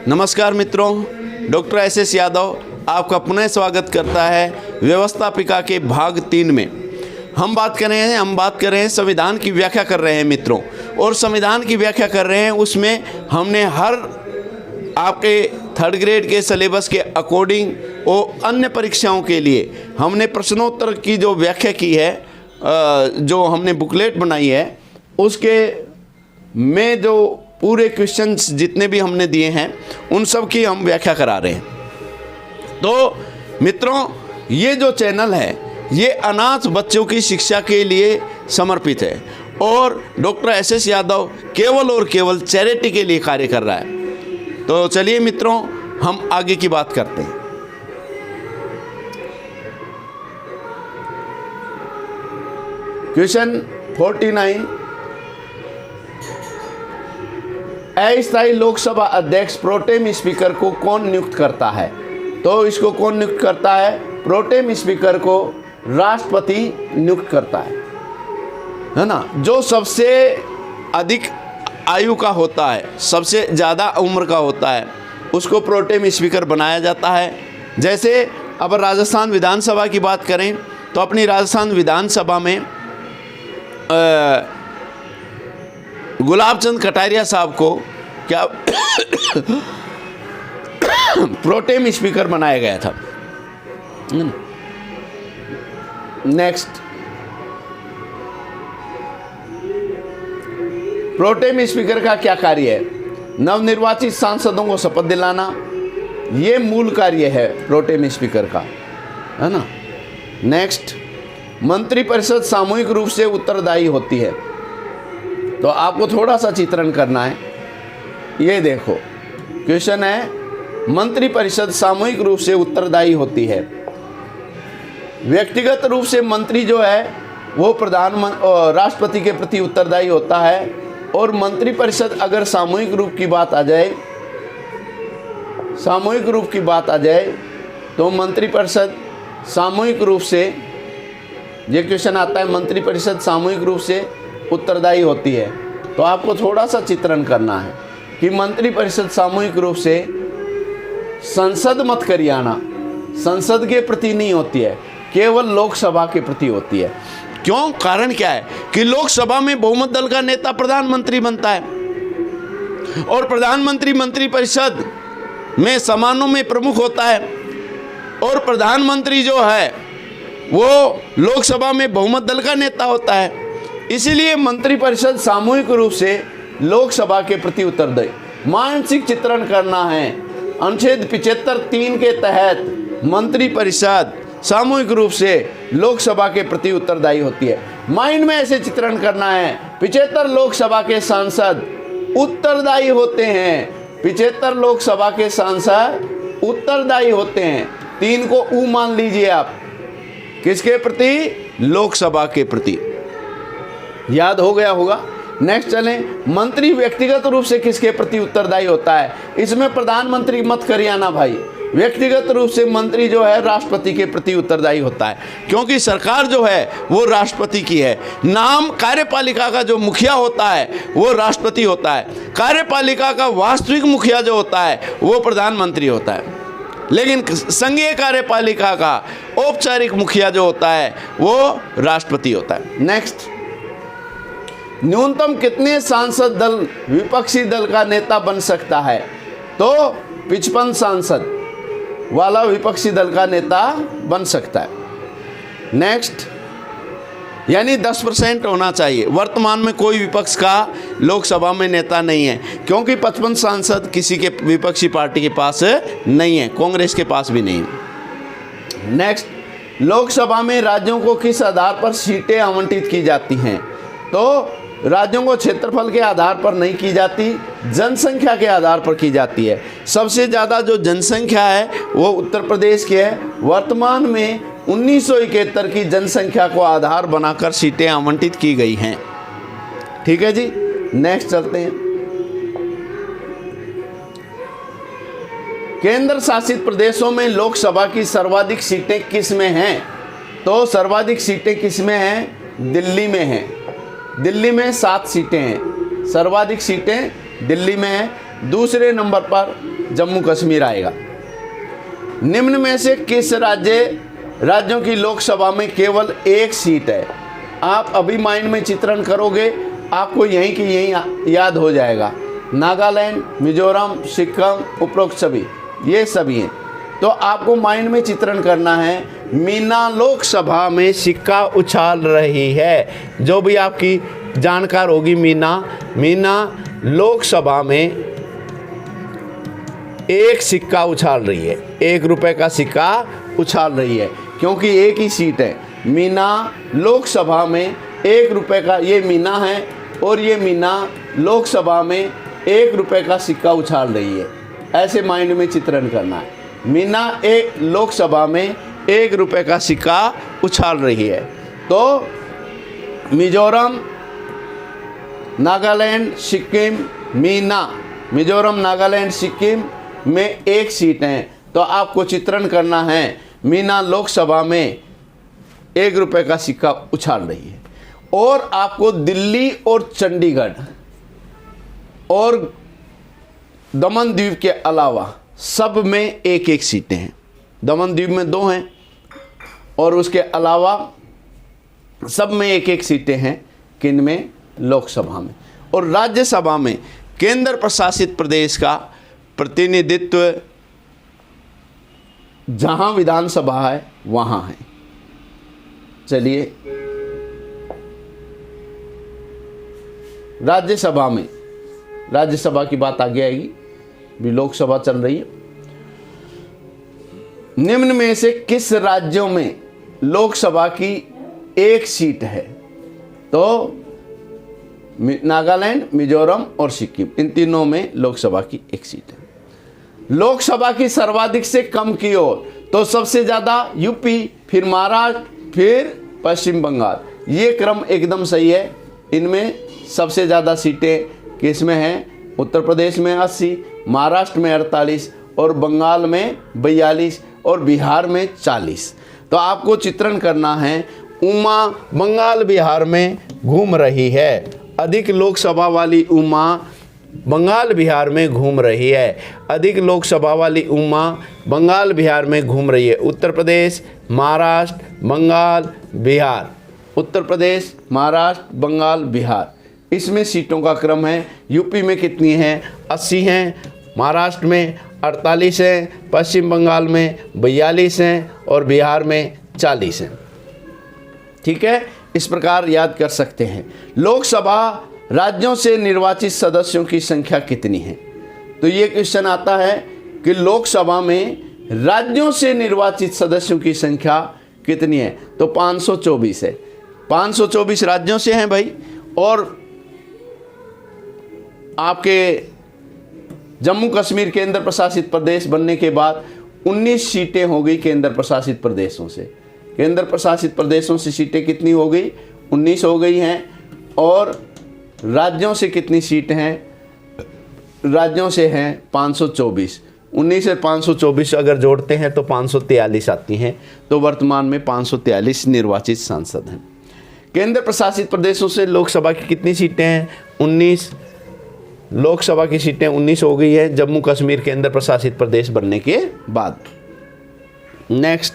नमस्कार मित्रों, doctor S Yadav आपका पुनः स्वागत करता है व्यवस्थापिका के भाग 3 में। हम बात कर रहे हैं संविधान की व्याख्या कर रहे हैं मित्रों, और संविधान की व्याख्या कर रहे हैं उसमें हमने हर आपके 3rd ग्रेड के सिलेबस के अकॉर्डिंग और अन्य परीक्षाओं के लिए हमने प्रश्नोत्तर की जो व्याख्या की है, जो हमने बुकलेट बनाई है उसके में जो पूरे क्वेश्चंस जितने भी हमने दिए हैं उन सब की हम व्याख्या करा रहे हैं। तो मित्रों, ये जो चैनल है ये अनाथ बच्चों की शिक्षा के लिए समर्पित है और डॉक्टर एस यादव केवल और केवल चैरिटी के लिए कार्य कर रहा है। तो चलिए मित्रों, हम आगे की बात करते हैं। क्वेश्चन 49, अस्थायी लोकसभा अध्यक्ष प्रोटेम स्पीकर को कौन नियुक्त करता है? तो इसको कौन नियुक्त करता है? प्रोटेम स्पीकर को राष्ट्रपति नियुक्त करता है ना। जो सबसे अधिक आयु का होता है, सबसे ज़्यादा उम्र का होता है, उसको प्रोटेम स्पीकर बनाया जाता है। जैसे अब राजस्थान विधानसभा की बात करें तो अपनी राजस्थान विधानसभा में गुलाब चंद कटारिया साहब को क्या प्रोटेम स्पीकर बनाया गया था। नेक्स्ट, प्रोटेम स्पीकर का क्या कार्य है? नवनिर्वाचित सांसदों को शपथ दिलाना, ये मूल कार्य है प्रोटेम स्पीकर का, है ना। नेक्स्ट, मंत्रिपरिषद सामूहिक रूप से उत्तरदायी होती है। तो आपको थोड़ा सा चित्रण करना है। ये देखो क्वेश्चन है, मंत्रिपरिषद सामूहिक रूप से उत्तरदायी होती है। व्यक्तिगत रूप से मंत्री जो है वो राष्ट्रपति के प्रति उत्तरदायी होता है, और मंत्रिपरिषद अगर सामूहिक रूप की बात आ जाए तो मंत्रिपरिषद सामूहिक रूप से, ये क्वेश्चन आता है, मंत्रिपरिषद सामूहिक रूप से उत्तरदायी होती है। तो आपको थोड़ा सा चित्रण करना है कि मंत्रिपरिषद सामूहिक रूप से संसद मत करिए आना, संसद के प्रति नहीं होती है, केवल लोकसभा के प्रति होती है। क्यों? कारण क्या है कि लोकसभा में बहुमत दल का नेता प्रधानमंत्री बनता है, और प्रधानमंत्री मंत्रिपरिषद में समानों में प्रमुख होता है, और प्रधानमंत्री जो है वो लोकसभा में बहुमत दल का नेता होता है। इसीलिए मंत्रिपरिषद सामूहिक रूप से लोकसभा के प्रति उत्तरदायी। मानसिक चित्रण करना है। अनुच्छेद 75(3) के तहत मंत्रिपरिषद सामूहिक रूप से लोकसभा के प्रति उत्तरदायी होती है। माइंड में ऐसे चित्रण करना है, 75 लोकसभा के सांसद उत्तरदायी होते हैं। 75 लोकसभा के सांसद उत्तरदायी होते हैं। 3 को ऊ मान लीजिए आप। किसके प्रति? लोकसभा के प्रति। याद हो गया होगा। नेक्स्ट चलें, मंत्री व्यक्तिगत रूप से किसके प्रति उत्तरदायी होता है? इसमें प्रधानमंत्री मत करियाना भाई। व्यक्तिगत रूप से मंत्री जो है राष्ट्रपति के प्रति उत्तरदायी होता है, क्योंकि सरकार जो है वो राष्ट्रपति की है। नाम कार्यपालिका का जो मुखिया होता है वो राष्ट्रपति होता है। कार्यपालिका का वास्तविक मुखिया जो होता है वो प्रधानमंत्री होता है, लेकिन संघीय कार्यपालिका का औपचारिक मुखिया जो होता है वो राष्ट्रपति होता है। नेक्स्ट, न्यूनतम कितने सांसद दल विपक्षी दल का नेता बन सकता है? तो 55 सांसद वाला विपक्षी दल का नेता बन सकता है। नेक्स्ट, यानी 10% होना चाहिए। वर्तमान में कोई विपक्ष का लोकसभा में नेता नहीं है, क्योंकि 55 सांसद किसी के विपक्षी पार्टी के पास नहीं है, कांग्रेस के पास भी नहीं है। नेक्स्ट, लोकसभा में राज्यों को किस आधार पर सीटें आवंटित की जाती हैं? तो राज्यों को क्षेत्रफल के आधार पर नहीं की जाती, जनसंख्या के आधार पर की जाती है। सबसे ज़्यादा जो जनसंख्या है वो उत्तर प्रदेश की है। वर्तमान में 1971 की जनसंख्या को आधार बनाकर सीटें आवंटित की गई हैं। ठीक है जी, नेक्स्ट चलते हैं। केंद्र शासित प्रदेशों में लोकसभा की सर्वाधिक सीटें किस में हैं? तो सर्वाधिक सीटें किस में हैं? दिल्ली में हैं। दिल्ली में 7 सीटें हैं। सर्वाधिक सीटें दिल्ली में हैं। दूसरे नंबर पर जम्मू कश्मीर आएगा। निम्न में से किस राज्यों की लोकसभा में केवल एक सीट है? आप अभी माइंड में चित्रण करोगे, आपको यहीं की यहीं याद हो जाएगा। नागालैंड, मिजोरम, सिक्किम, उपरोक्त सभी, ये सभी हैं। तो आपको माइंड में चित्रण करना है, मीना लोकसभा में सिक्का उछाल रही है। जो भी आपकी जानकार होगी, मीना लोकसभा में एक सिक्का उछाल रही है, 1 रुपए का सिक्का उछाल रही है, क्योंकि एक ही सीट है। मीना लोकसभा में 1 रुपए का, ये मीना है और ये मीना लोकसभा में 1 रुपए का सिक्का उछाल रही है। ऐसे माइंड में चित्रण करना है। मीना एक लोकसभा में 1 रुपए का सिक्का उछाल रही है। तो मिजोरम, नागालैंड, सिक्किम, मिजोरम, नागालैंड, सिक्किम में एक सीट है। तो आपको चित्रण करना है, मीना लोकसभा में 1 रुपए का सिक्का उछाल रही है। और आपको दिल्ली और चंडीगढ़ और दमन द्वीप के अलावा सब में एक एक सीटें हैं। दमन द्वीप में 2 हैं और उसके अलावा सब में एक एक सीटें हैं। किन में? लोकसभा में। और राज्यसभा में केंद्र प्रशासित प्रदेश का प्रतिनिधित्व जहां विधानसभा है वहां है। चलिए, राज्यसभा की बात आगे आएगी, भी लोकसभा चल रही है। निम्न में से किस राज्यों में लोकसभा की एक सीट है? तो नागालैंड, मिजोरम और सिक्किम, इन तीनों में लोकसभा की एक सीट है। लोकसभा की सर्वाधिक से कम की ओर, तो सबसे ज़्यादा यूपी, फिर महाराष्ट्र, फिर पश्चिम बंगाल। ये क्रम एकदम सही है। इनमें सबसे ज़्यादा सीटें किस में हैं? उत्तर प्रदेश में 80, महाराष्ट्र में 48 और बंगाल में 42 और बिहार में 40। तो आपको चित्रण करना है, उमा बंगाल बिहार में घूम रही है। अधिक लोकसभा वाली उमा बंगाल बिहार में घूम रही है। अधिक लोकसभा वाली उमा बंगाल बिहार में घूम रही है। उत्तर प्रदेश, महाराष्ट्र, बंगाल, बिहार। उत्तर प्रदेश, महाराष्ट्र, बंगाल, बिहार, इसमें सीटों का क्रम है। यूपी में कितनी हैं? 80 हैं, महाराष्ट्र में 48 हैं, पश्चिम बंगाल में 42 हैं और बिहार में 40 हैं। ठीक है, इस प्रकार याद कर सकते हैं। लोकसभा राज्यों से निर्वाचित सदस्यों की संख्या कितनी है? तो ये क्वेश्चन आता है कि लोकसभा में राज्यों से निर्वाचित सदस्यों की संख्या कितनी है? तो 524 है। 524 राज्यों से हैं भाई। और आपके जम्मू कश्मीर केंद्र प्रशासित प्रदेश बनने के बाद 19 सीटें हो गई केंद्र प्रशासित प्रदेशों से। केंद्र प्रशासित प्रदेशों से सीटें कितनी हो गई? 19 हो गई हैं। और राज्यों से कितनी सीटें हैं? राज्यों से हैं 524। 19 से 524 अगर जोड़ते हैं तो 543 आती हैं। तो वर्तमान में 543 निर्वाचित सांसद हैं। केंद्र प्रशासित प्रदेशों से लोकसभा की कितनी सीटें हैं? 19। लोकसभा की सीटें 19 हो गई है जम्मू कश्मीर केंद्र प्रशासित प्रदेश बनने के बाद। नेक्स्ट,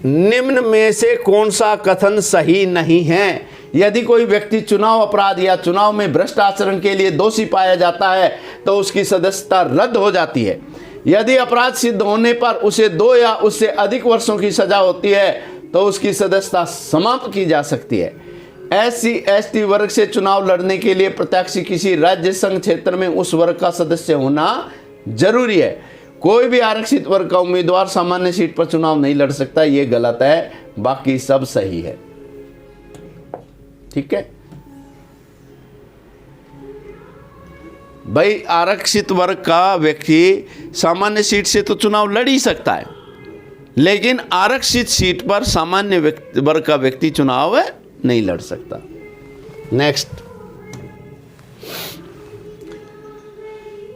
निम्न में से कौन सा कथन सही नहीं है? यदि कोई व्यक्ति चुनाव अपराध या चुनाव में भ्रष्ट आचरण के लिए दोषी पाया जाता है तो उसकी सदस्यता रद्द हो जाती है। यदि अपराध सिद्ध होने पर उसे 2 या उससे अधिक वर्षों की सजा होती है तो उसकी सदस्यता समाप्त की जा सकती है। SC ST वर्ग से चुनाव लड़ने के लिए प्रत्याशी किसी राज्य संघ क्षेत्र में उस वर्ग का सदस्य होना जरूरी है। कोई भी आरक्षित वर्ग का उम्मीदवार सामान्य सीट पर चुनाव नहीं लड़ सकता। ये गलत है, बाकी सब सही है। ठीक है भाई, आरक्षित वर्ग का व्यक्ति सामान्य सीट से तो चुनाव लड़ ही सकता है, लेकिन आरक्षित सीट पर सामान्य वर्ग का व्यक्ति चुनाव नहीं लड़ सकता। नेक्स्ट,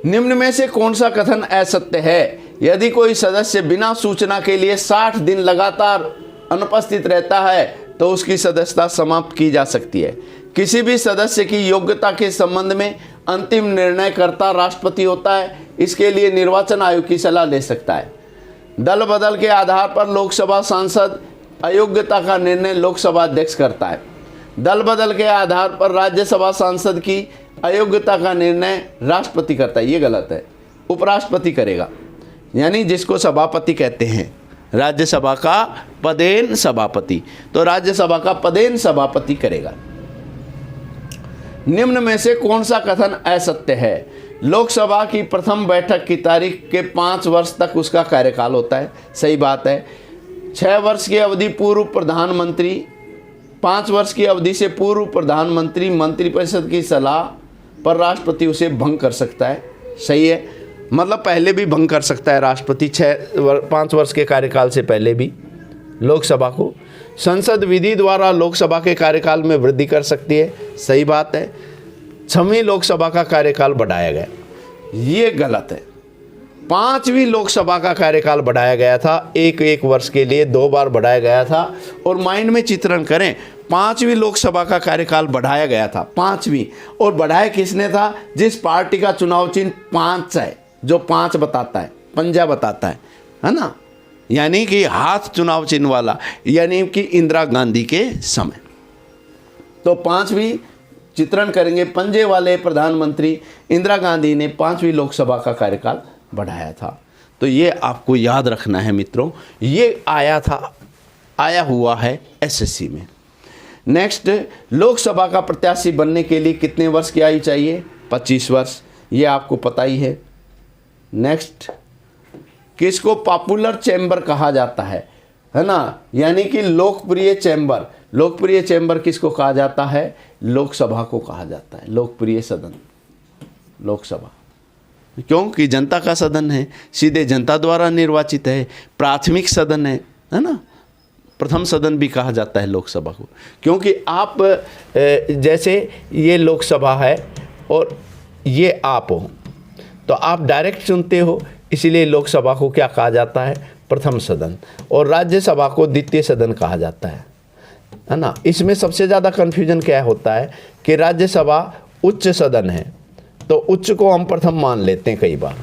निम्न में से कौन सा कथन असत्य है? यदि कोई सदस्य बिना सूचना के लिए 60 दिन लगातार अनुपस्थित रहता है तो उसकी सदस्यता समाप्त की जा सकती है। किसी भी सदस्य की योग्यता के संबंध में अंतिम निर्णयकर्ता राष्ट्रपति होता है। इसके लिए निर्वाचन आयोग की सलाह ले सकता है। दल बदल के आधार पर लोकसभा सांसद अयोग्यता का निर्णय लोकसभा अध्यक्ष करता है। दल बदल के आधार पर राज्यसभा सांसद की अयोग्यता का निर्णय राष्ट्रपति करता है। ये गलत है, उपराष्ट्रपति करेगा, यानी जिसको सभापति कहते हैं, राज्यसभा का पदेन सभापति। तो राज्यसभा का पदेन सभापति करेगा। निम्न में से कौन सा कथन असत्य है? लोकसभा की प्रथम बैठक की तारीख के 5 वर्ष तक उसका कार्यकाल होता है। सही बात है। 6 वर्ष की अवधि पूर्व प्रधानमंत्री, 5 वर्ष की अवधि से पूर्व प्रधानमंत्री मंत्रिपरिषद की सलाह पर राष्ट्रपति उसे भंग कर सकता है। सही है, मतलब पहले भी भंग कर सकता है राष्ट्रपति, 5 वर्ष के कार्यकाल से पहले भी लोकसभा को। संसद विधि द्वारा लोकसभा के कार्यकाल में वृद्धि कर सकती है। सही बात है। 6वीं लोकसभा का कार्यकाल बढ़ाया गया, ये गलत है। 5वीं लोकसभा का कार्यकाल बढ़ाया गया था, एक वर्ष के लिए 2 बार बढ़ाया गया था। और माइंड में चित्रण करें, 5वीं लोकसभा का कार्यकाल बढ़ाया गया था, 5वीं। और बढ़ाया किसने था? जिस पार्टी का चुनाव चिन्ह 5 है, जो 5 बताता है, पंजा बताता है ना, यानी कि हाथ चुनाव चिन्ह वाला, यानी कि इंदिरा गांधी के समय। तो 5वीं चित्रण करेंगे, पंजे वाले प्रधानमंत्री इंदिरा गांधी ने 5वीं लोकसभा का कार्यकाल बढ़ाया था। तो ये आपको याद रखना है मित्रों, ये आया हुआ है एसएससी में। नेक्स्ट, लोकसभा का प्रत्याशी बनने के लिए कितने वर्ष की आयु चाहिए? 25 वर्ष, ये आपको पता ही है। नेक्स्ट, किसको पॉपुलर चैम्बर कहा जाता है ना, यानी कि लोकप्रिय चैम्बर। लोकप्रिय चैम्बर किसको कहा जाता है? लोकसभा को कहा जाता है, लोकप्रिय सदन, लोकसभा। क्योंकि जनता का सदन है, सीधे जनता द्वारा निर्वाचित है, प्राथमिक सदन है ना। प्रथम सदन भी कहा जाता है लोकसभा को, क्योंकि आप जैसे ये लोकसभा है और ये आप हो, तो आप डायरेक्ट चुनते हो, इसीलिए लोकसभा को क्या कहा जाता है? प्रथम सदन। और राज्यसभा को द्वितीय सदन कहा जाता है ना। इसमें सबसे ज़्यादा कन्फ्यूजन क्या होता है कि राज्यसभा उच्च सदन है, तो उच्च को हम प्रथम मान लेते हैं, कई बार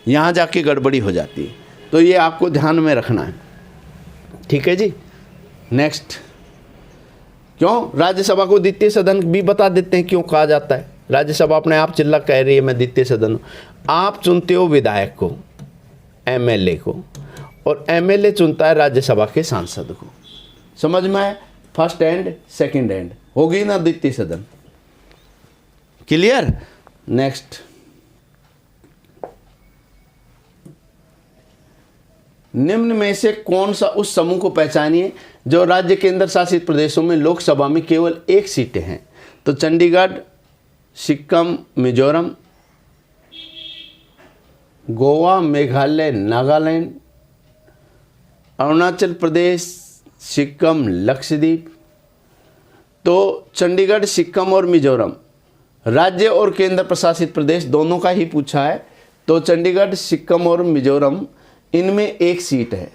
यहाँ जाके गड़बड़ी हो जाती है। तो ये आपको ध्यान में रखना है, ठीक है जी। नेक्स्ट, क्यों राज्यसभा को द्वितीय सदन भी बता देते हैं क्यों कहा जाता है। राज्यसभा अपने आप चिल्ला कह रही है मैं द्वितीय सदन हूँ। आप चुनते हो विधायक को, एमएलए को, और एमएलए चुनता है राज्यसभा के सांसद को। समझ में आए? फर्स्ट एंड सेकंड एंड होगी ना द्वितीय सदन। क्लियर? नेक्स्ट, निम्न में से कौन सा उस समूह को पहचानिए जो राज्य केंद्र शासित प्रदेशों में लोकसभा में केवल 1 सीटें हैं? तो चंडीगढ़, सिक्किम, मिजोरम, गोवा, मेघालय, नागालैंड, अरुणाचल प्रदेश, सिक्किम, लक्षद्वीप। तो चंडीगढ़, सिक्किम और मिजोरम राज्य और केंद्र प्रशासित प्रदेश दोनों का ही पूछा है। तो चंडीगढ़, सिक्किम और मिजोरम, इनमें 1 सीट है।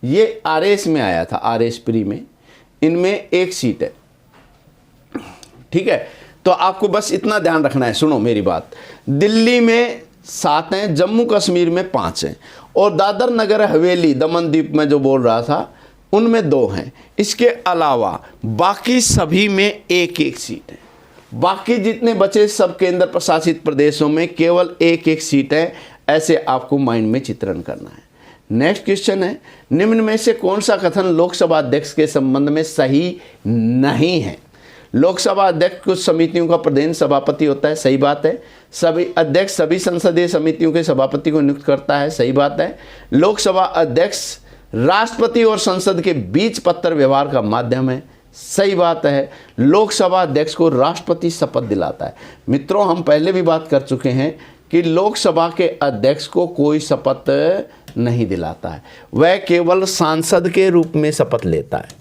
ये आरएस में आया था, आरएस प्री में, इनमें 1 सीट है। ठीक है, तो आपको बस इतना ध्यान रखना है। सुनो मेरी बात, दिल्ली में 7 हैं, जम्मू कश्मीर में 5 हैं, और दादर नगर हवेली, दमन द्वीप में जो बोल रहा था, उनमें 2 हैं। इसके अलावा बाकी सभी में 1-1 सीट है। बाकी जितने बचे सब केंद्र प्रशासित प्रदेशों में केवल 1-1 सीट है। ऐसे आपको माइंड में चित्रण करना है। नेक्स्ट क्वेश्चन है, निम्न में से कौन सा कथन लोकसभा अध्यक्ष के संबंध में सही नहीं है? लोकसभा अध्यक्ष कुछ समितियों का प्रधान सभापति होता है। सही बात है। सभी अध्यक्ष सभी संसदीय समितियों के सभापति को नियुक्त करता है। सही बात है। लोकसभा अध्यक्ष राष्ट्रपति और संसद के बीच पत्र व्यवहार का माध्यम है। सही बात है। लोकसभा अध्यक्ष को राष्ट्रपति शपथ दिलाता है। मित्रों, हम पहले भी बात कर चुके हैं कि लोकसभा के अध्यक्ष को कोई शपथ नहीं दिलाता है, वह केवल सांसद के रूप में शपथ लेता है।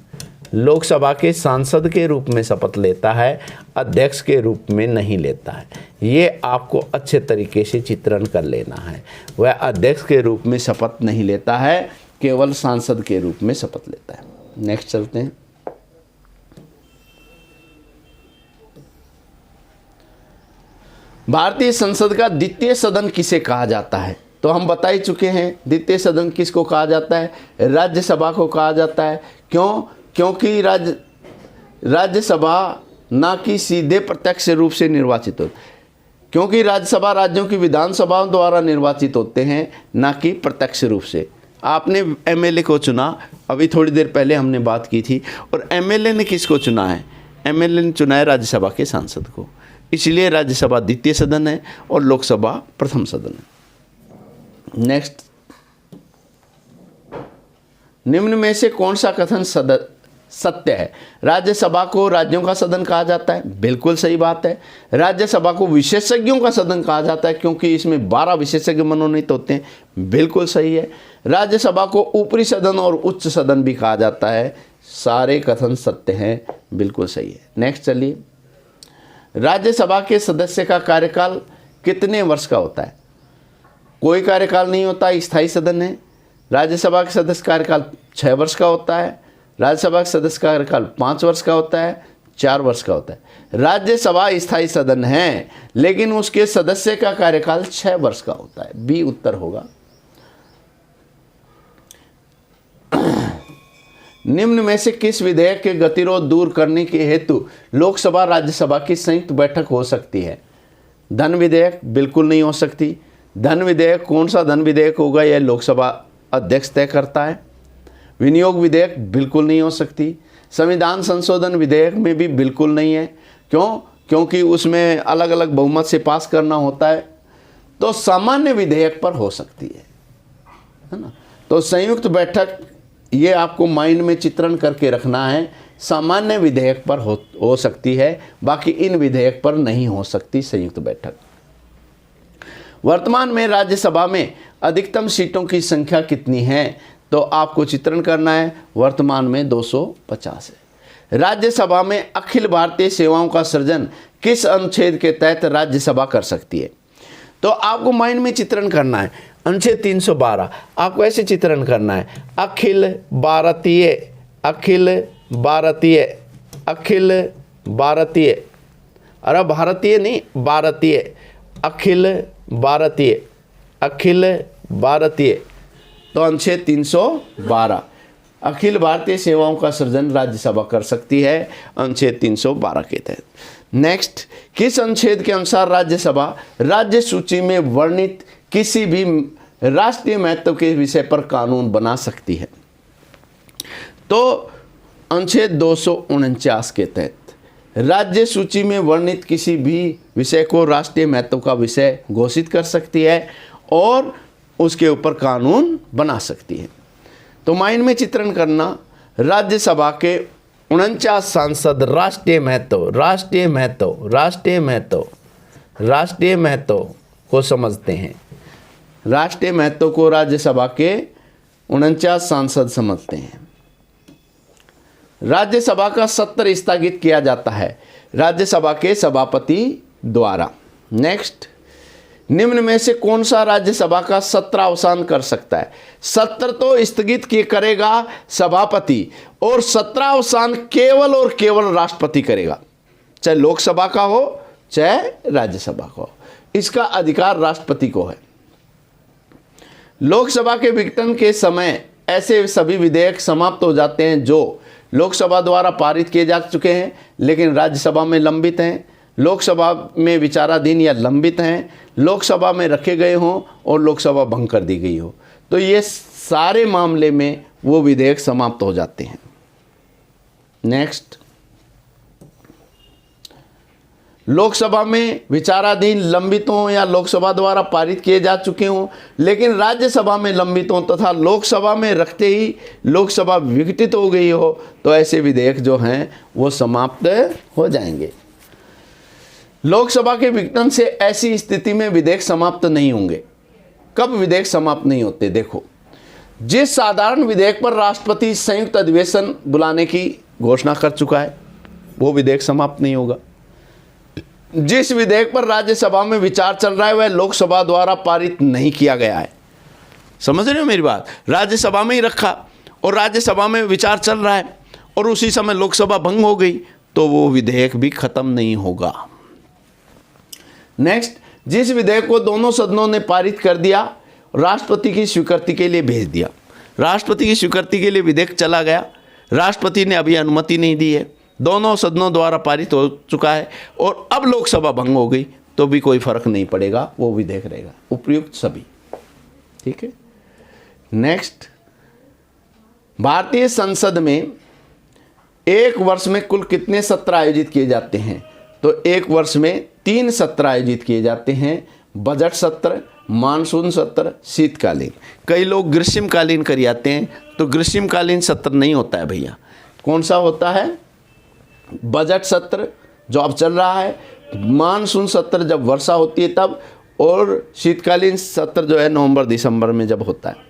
लोकसभा के सांसद के रूप में शपथ लेता है, अध्यक्ष के रूप में नहीं लेता है। ये आपको अच्छे तरीके से चित्रण कर लेना है। वह अध्यक्ष के रूप में शपथ नहीं लेता है, केवल सांसद के रूप में शपथ लेता है। नेक्स्ट चलते हैं। भारतीय संसद का द्वितीय सदन किसे कहा जाता है? तो हम बता ही चुके हैं, द्वितीय सदन किसको कहा जाता है? राज्यसभा को कहा जाता है। क्यों? क्योंकि राज्यसभा ना कि सीधे प्रत्यक्ष रूप से निर्वाचित होती, क्योंकि राज्यसभा राज्यों की विधानसभाओं द्वारा निर्वाचित होते हैं, ना कि प्रत्यक्ष रूप से। आपने एमएलए को चुना, अभी थोड़ी देर पहले हमने बात की थी, और एमएलए ने किसको चुना है? एमएलए ने चुना है राज्यसभा के सांसद को। इसलिए राज्यसभा द्वितीय सदन है और लोकसभा प्रथम सदन है। नेक्स्ट, निम्न में से कौन सा कथन सत्य है? राज्यसभा को राज्यों का सदन कहा जाता है, बिल्कुल सही बात है। राज्यसभा को विशेषज्ञों का सदन कहा जाता है क्योंकि इसमें 12 विशेषज्ञ मनोनीत होते हैं, बिल्कुल सही है। राज्यसभा को ऊपरी सदन और उच्च सदन भी कहा जाता है, सारे कथन सत्य हैं, बिल्कुल सही है। नेक्स्ट चलिए, राज्यसभा के सदस्य का कार्यकाल कितने वर्ष का होता है? कोई कार्यकाल नहीं होता, स्थायी सदन है। राज्यसभा के सदस्य कार्यकाल 6 वर्ष का होता है, राज्यसभा के सदस्य का कार्यकाल 5 वर्ष का होता है, 4 वर्ष का होता है। राज्यसभा स्थायी सदन है लेकिन उसके सदस्य का कार्यकाल 6 वर्ष का होता है, बी उत्तर होगा। निम्न में से किस विधेयक के गतिरोध दूर करने के हेतु लोकसभा राज्यसभा की संयुक्त बैठक हो सकती है? धन विधेयक बिल्कुल नहीं हो सकती। धन विधेयक, कौन सा धन विधेयक होगा यह लोकसभा अध्यक्ष तय करता है। विनियोग विधेयक बिल्कुल नहीं हो सकती। संविधान संशोधन विधेयक में भी बिल्कुल नहीं है। क्यों? क्योंकि उसमें अलग अलग बहुमत से पास करना होता है। तो सामान्य विधेयक पर हो सकती है ना। तो संयुक्त बैठक, ये आपको माइंड में चित्रण करके रखना है, सामान्य विधेयक पर हो सकती है, बाकी इन विधेयक पर नहीं हो सकती संयुक्त बैठक। वर्तमान में राज्यसभा में अधिकतम सीटों की संख्या कितनी है? तो आपको चित्रण करना है, वर्तमान में 250 है। राज्यसभा में अखिल भारतीय सेवाओं का सृजन किस अनुच्छेद के तहत राज्यसभा कर सकती है? तो आपको माइंड में चित्रण करना है, अनुच्छेद 312 आपको ऐसे चित्रण करना है, अखिल भारतीय, अरे भारतीय नहीं, भारतीय, अखिल भारतीय, तो अनुच्छेद 312 अखिल भारतीय सेवाओं का सृजन राज्यसभा कर सकती है, अनुच्छेद 312 के तहत। नेक्स्ट, किस अनुच्छेद के अनुसार राज्यसभा राज्य सूची में वर्णित किसी भी राष्ट्रीय महत्व के विषय पर कानून बना सकती है? तो अनुच्छेद 249 के तहत राज्य सूची में वर्णित किसी भी विषय को राष्ट्रीय महत्व का विषय घोषित कर सकती है और उसके ऊपर कानून बना सकती है। तो माइंड में चित्रण करना, राज्यसभा के 49 सांसद राष्ट्रीय महत्व को समझते हैं। राष्ट्रीय महत्व को राज्यसभा के 49 सांसद समझते हैं। राज्यसभा का सत्र स्थगित किया जाता है राज्यसभा के सभापति द्वारा। नेक्स्ट, निम्न में से कौन सा राज्यसभा का सत्रावसान कर सकता है? सत्र तो स्थगित करेगा सभापति और सत्रावसान केवल और केवल राष्ट्रपति करेगा, चाहे लोकसभा का हो चाहे राज्यसभा का हो, इसका अधिकार राष्ट्रपति को है। लोकसभा के विघटन के समय ऐसे सभी विधेयक समाप्त हो जाते हैं जो लोकसभा द्वारा पारित किए जा चुके हैं लेकिन राज्यसभा में लंबित हैं, लोकसभा में विचाराधीन या लंबित हैं, लोकसभा में रखे गए हों और लोकसभा भंग कर दी गई हो, तो ये सारे मामले में वो विधेयक समाप्त हो जाते हैं। नेक्स्ट, लोकसभा में विचाराधीन लंबित हों या लोकसभा द्वारा पारित किए जा चुके हों लेकिन राज्यसभा में लंबित हों तथा लोकसभा में रखते ही लोकसभा विघटित हो गई हो, तो ऐसे विधेयक जो हैं वो समाप्त हो जाएंगे। लोकसभा के विघटन से ऐसी स्थिति में विधेयक समाप्त नहीं होंगे। कब विधेयक समाप्त नहीं होते? देखो, जिस साधारण विधेयक पर राष्ट्रपति संयुक्त अधिवेशन बुलाने की घोषणा कर चुका है वो विधेयक समाप्त नहीं होगा। जिस विधेयक पर राज्यसभा में विचार चल रहा है वह लोकसभा द्वारा पारित नहीं किया गया है, समझ रहे हो मेरी बात? राज्यसभा में ही रखा और राज्यसभा में विचार चल रहा है और उसी समय लोकसभा भंग हो गई, तो वो विधेयक भी खत्म नहीं होगा। नेक्स्ट, जिस विधेयक को दोनों सदनों ने पारित कर दिया, राष्ट्रपति की स्वीकृति के लिए भेज दिया। राष्ट्रपति की स्वीकृति के लिए विधेयक चला गया, राष्ट्रपति ने अभी अनुमति नहीं दी है, दोनों सदनों द्वारा पारित हो चुका है और अब लोकसभा भंग हो गई तो भी कोई फर्क नहीं पड़ेगा, वो विधेयक रहेगा, उपयुक्त सभी। ठीक है। नेक्स्ट, भारतीय संसद में एक वर्ष में कुल कितने सत्र आयोजित किए जाते हैं? तो एक वर्ष में 3 सत्र आयोजित किए जाते हैं, बजट सत्र, मानसून सत्र, शीतकालीन। कई लोग ग्रीष्मकालीन कर आते हैं, तो ग्रीष्मकालीन सत्र नहीं होता है भैया। कौन सा होता है? बजट सत्र जो अब चल रहा है, मानसून सत्र जब वर्षा होती है तब, और शीतकालीन सत्र जो है नवंबर दिसंबर में जब होता है।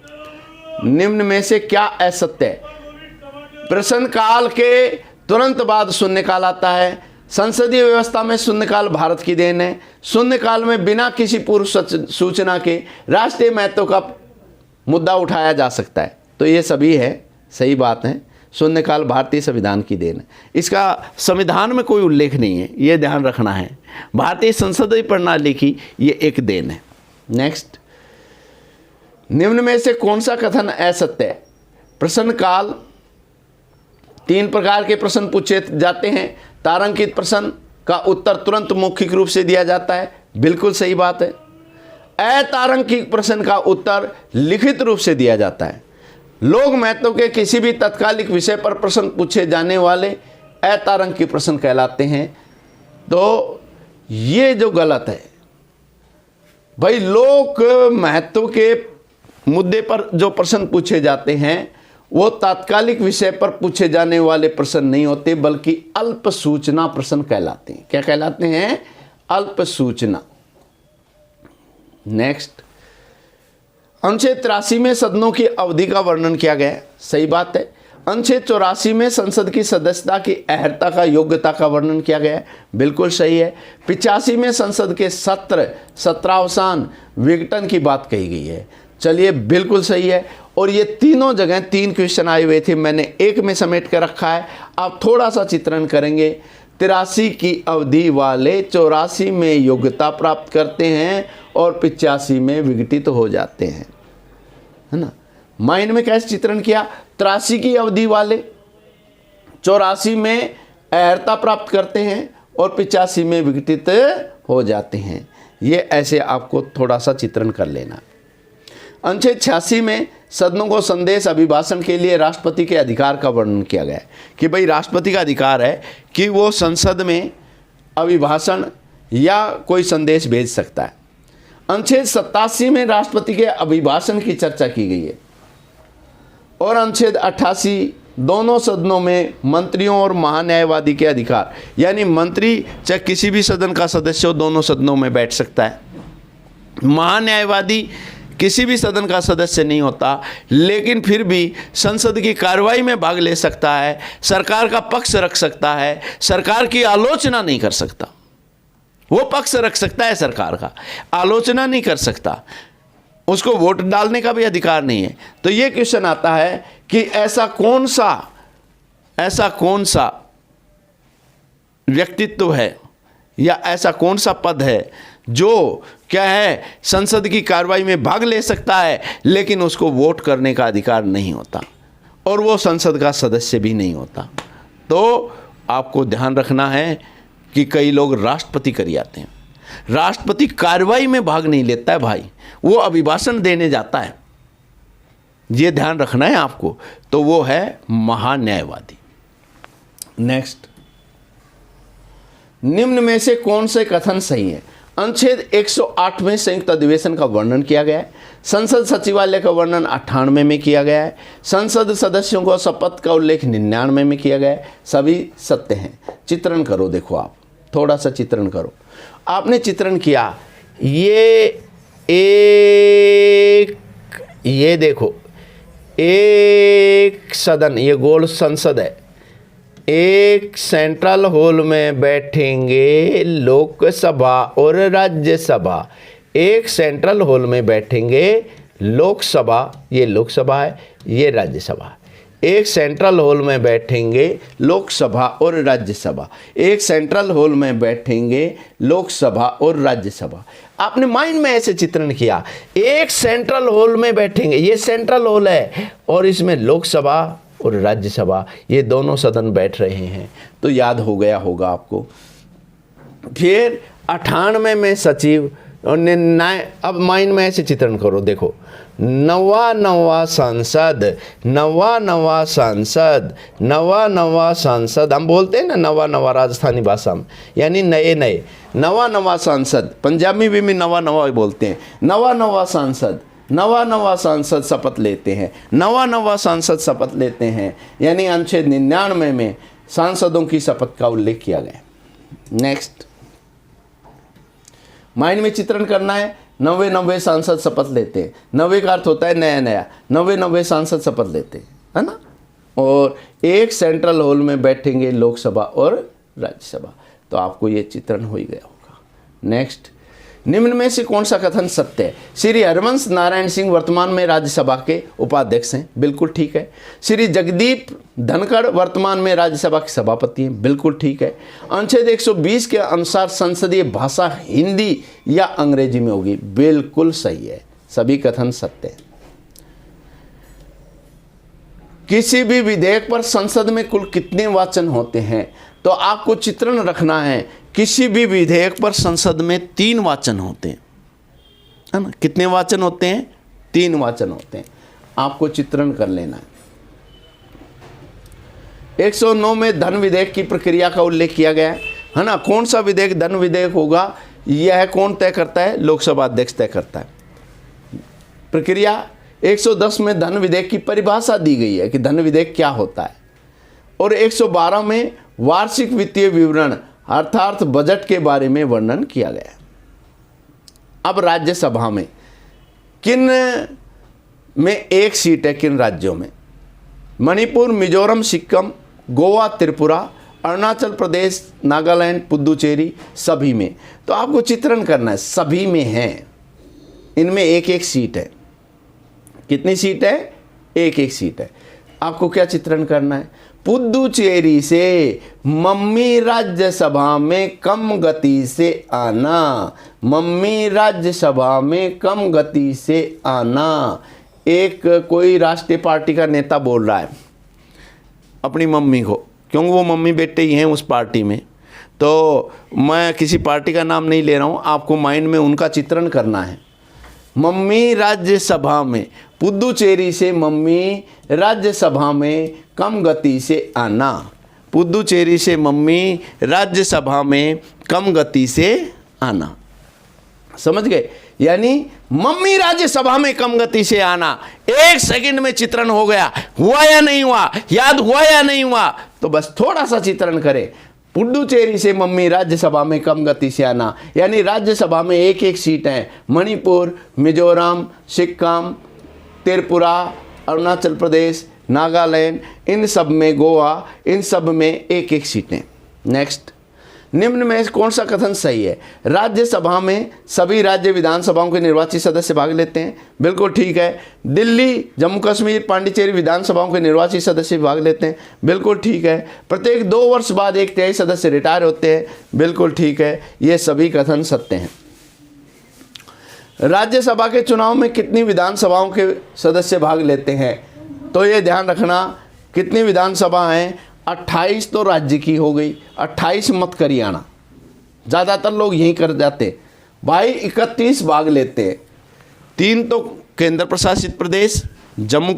निम्न में से क्या असत्य है? प्रश्नकाल के तुरंत बाद शून्यकाल आता है। संसदीय व्यवस्था में शून्यकाल भारत की देन है। शून्यकाल में बिना किसी पूर्व सूचना के राष्ट्रीय महत्व का मुद्दा उठाया जा सकता है। तो ये सभी है, सही बात है। शून्यकाल भारतीय संविधान की देन है, इसका संविधान में कोई उल्लेख नहीं है, ये ध्यान रखना है। भारतीय संसदीय प्रणाली की ये एक देन है। नेक्स्ट, निम्न में से कौन सा कथन असत्य है? प्रश्नकाल 3 प्रकार के प्रश्न पूछे जाते हैं। तारांकित प्रश्न का उत्तर तुरंत मौखिक रूप से दिया जाता है, बिल्कुल सही बात है। अतारांकित प्रश्न का उत्तर लिखित रूप से दिया जाता है। लोक महत्व के किसी भी तत्कालिक विषय पर प्रश्न पूछे जाने वाले अतारांकित प्रश्न कहलाते हैं। तो ये जो गलत है भाई, लोक महत्व के मुद्दे पर जो प्रश्न पूछे जाते हैं वो तात्कालिक विषय पर पूछे जाने वाले प्रश्न नहीं होते, बल्कि अल्प सूचना प्रश्न कहलाते हैं। क्या कहलाते हैं? अल्प सूचना। नेक्स्ट, अनुच्छेद 83 में सदनों की अवधि का वर्णन किया गया है, सही बात है। अनुच्छेद 84 में संसद की सदस्यता की अर्हता का, योग्यता का वर्णन किया गया है, बिल्कुल सही है। 85 में संसद के सत्रावसान, विघटन की बात कही गई है, चलिए बिल्कुल सही है। और ये तीनों जगह 3 क्वेश्चन आए हुए थे, मैंने एक में समेट कर रखा है। आप थोड़ा सा चित्रण करेंगे। 83 की अवधि वाले 84 में योग्यता प्राप्त करते हैं और 85 में विघटित हो जाते हैं, है ना। माइंड में कैसे चित्रण किया? 83 की अवधि वाले 84 में अर्हता प्राप्त करते हैं और 85 में विघटित हो जाते हैं। ये ऐसे आपको थोड़ा सा चित्रण कर लेना। अनुच्छेद 86 में सदनों को संदेश अभिभाषण के लिए राष्ट्रपति के अधिकार का वर्णन किया गया है कि भाई राष्ट्रपति का अधिकार है कि वो संसद में अभिभाषण या कोई संदेश भेज सकता है। अनुच्छेद 87 में राष्ट्रपति के अभिभाषण की चर्चा की गई है। और अनुच्छेद 88 दोनों सदनों में मंत्रियों और महान्यायवादी के अधिकार, यानी मंत्री चाहे किसी भी सदन का सदस्य हो, दोनों सदनों में बैठ सकता है। महान्यायवादी किसी भी सदन का सदस्य नहीं होता, लेकिन फिर भी संसद की कार्रवाई में भाग ले सकता है, सरकार का पक्ष रख सकता है, सरकार की आलोचना नहीं कर सकता। वो पक्ष रख सकता है सरकार का, आलोचना नहीं कर सकता, उसको वोट डालने का भी अधिकार नहीं है। तो ये क्वेश्चन आता है कि ऐसा कौन सा व्यक्तित्व है या ऐसा कौन सा पद है जो क्या है, संसद की कार्रवाई में भाग ले सकता है लेकिन उसको वोट करने का अधिकार नहीं होता और वो संसद का सदस्य भी नहीं होता। तो आपको ध्यान रखना है कि कई लोग राष्ट्रपति कर आते हैं, राष्ट्रपति कार्रवाई में भाग नहीं लेता है भाई, वो अभिभाषण देने जाता है, ये ध्यान रखना है आपको। तो वो है महान्यायवादी। नेक्स्ट, निम्न में से कौन से कथन सही है? अनुच्छेद 108 में संयुक्त अधिवेशन का वर्णन किया गया है। संसद सचिवालय का वर्णन 98 में किया गया है। संसद सदस्यों को शपथ का उल्लेख 99 में किया गया है। सभी सत्य हैं। चित्रण करो, देखो आप थोड़ा सा चित्रण करो। आपने चित्रण किया, ये देखो, एक सदन, ये गोल संसद है, एक सेंट्रल हॉल में बैठेंगे लोकसभा और राज्यसभा, एक सेंट्रल हॉल में बैठेंगे लोकसभा, ये लोकसभा है, ये राज्यसभा। एक सेंट्रल हॉल में बैठेंगे लोकसभा और राज्यसभा, एक सेंट्रल हॉल में बैठेंगे लोकसभा और राज्यसभा। आपने माइंड में ऐसे चित्रण किया, एक सेंट्रल हॉल में बैठेंगे, ये सेंट्रल हॉल है और इसमें लोकसभा और राज्यसभा ये दोनों सदन बैठ रहे हैं, तो याद हो गया होगा आपको। फिर 98 में सचिव और अब माइंड में ऐसे चित्रण करो, देखो नवा सांसद, नवा सांसद हम बोलते हैं ना, नवा राजस्थानी भाषा में, यानी नए नवा सांसद, पंजाबी में नवा बोलते हैं। नवा सांसद शपथ लेते हैं, नवा सांसद शपथ लेते हैं, यानी अनुच्छेद 99 में सांसदों की शपथ का उल्लेख किया गया। नेक्स्ट माइंड में चित्रण करना है, 90 सांसद शपथ लेते हैं, 90 का अर्थ होता है नया, 90 सांसद शपथ लेते हैं, है ना। और एक सेंट्रल हॉल में बैठेंगे लोकसभा और राज्यसभा, तो आपको ये चित्रण हो ही गया होगा। नेक्स्ट, निम्न में से कौन सा कथन सत्य है? श्री हरवंश नारायण सिंह वर्तमान में राज्यसभा के उपाध्यक्ष हैं, बिल्कुल ठीक है। श्री जगदीप धनखड़ वर्तमान में राज्यसभा के सभापति हैं, बिल्कुल ठीक है। अनुच्छेद 120 के अनुसार संसदीय भाषा हिंदी या अंग्रेजी में होगी, बिल्कुल सही है, सभी कथन सत्य है। किसी भी विधेयक पर संसद में कुल कितने वाचन होते हैं? तो आपको चित्रण रखना है, किसी भी विधेयक पर संसद में 3 वाचन होते हैं, है ना। कितने वाचन होते हैं? 3 वाचन होते हैं, आपको चित्रण कर लेना है। 109 में धन विधेयक की प्रक्रिया का उल्लेख किया गया है ना। कौन सा विधेयक धन विधेयक होगा, यह कौन तय करता है? लोकसभा अध्यक्ष तय करता है। प्रक्रिया 110 में धन विधेयक की परिभाषा दी गई है कि धन विधेयक क्या होता है, और 112 में वार्षिक वित्तीय विवरण अर्थात बजट के बारे में वर्णन किया गया। अब राज्यसभा में किन में एक सीट है? किन राज्यों में? मणिपुर, मिजोरम, सिक्किम, गोवा, त्रिपुरा, अरुणाचल प्रदेश, नागालैंड, पुदुचेरी, सभी में। तो आपको चित्रण करना है, सभी में है, इनमें एक एक सीट है। कितनी सीट है? एक एक सीट है। आपको क्या चित्रण करना है? पुदुचेरी से मम्मी राज्यसभा में कम गति से आना, मम्मी राज्यसभा में कम गति से आना। एक कोई राष्ट्रीय पार्टी का नेता बोल रहा है अपनी मम्मी को, क्योंकि वो मम्मी बेटे ही हैं उस पार्टी में, तो मैं किसी पार्टी का नाम नहीं ले रहा हूँ, आपको माइंड में उनका चित्रण करना है। मम्मी राज्यसभा में, पुदुचेरी से मम्मी राज्यसभा में कम गति से आना, पुदुचेरी से मम्मी राज्यसभा में कम गति से आना, समझ गए? यानी मम्मी राज्यसभा में कम गति से आना। 1 सेकंड में चित्रण हो गया, हुआ या नहीं हुआ, याद हुआ या नहीं हुआ? तो बस थोड़ा सा चित्रण करें। पुडुचेरी से मम्मी राज्यसभा में कम गति से आना, यानी राज्यसभा में एक एक सीट है। मणिपुर, मिजोरम, सिक्किम, त्रिपुरा, अरुणाचल प्रदेश, नागालैंड, इन सब में, गोवा, इन सब में एक एक सीटें। नेक्स्ट, निम्न में कौन सा कथन सही है? राज्यसभा में सभी राज्य विधानसभाओं के निर्वाचित सदस्य भाग लेते हैं, बिल्कुल ठीक है। दिल्ली, जम्मू कश्मीर, पांडिचेरी विधानसभाओं के निर्वाचित सदस्य भाग लेते हैं, बिल्कुल ठीक है। प्रत्येक 2 वर्ष बाद 1/3 सदस्य रिटायर होते हैं, बिल्कुल ठीक है। ये सभी कथन सत्य हैं। राज्यसभा के चुनाव में कितनी विधानसभाओं के सदस्य भाग लेते हैं? तो ये ध्यान रखना, कितनी विधानसभा हैं? 28 तो राज्य की हो गई, 28 मत करिए आना, ज़्यादातर लोग यहीं कर जाते भाई। 31 भाग लेते हैं, 3 तो केंद्र प्रशासित प्रदेश, जम्मू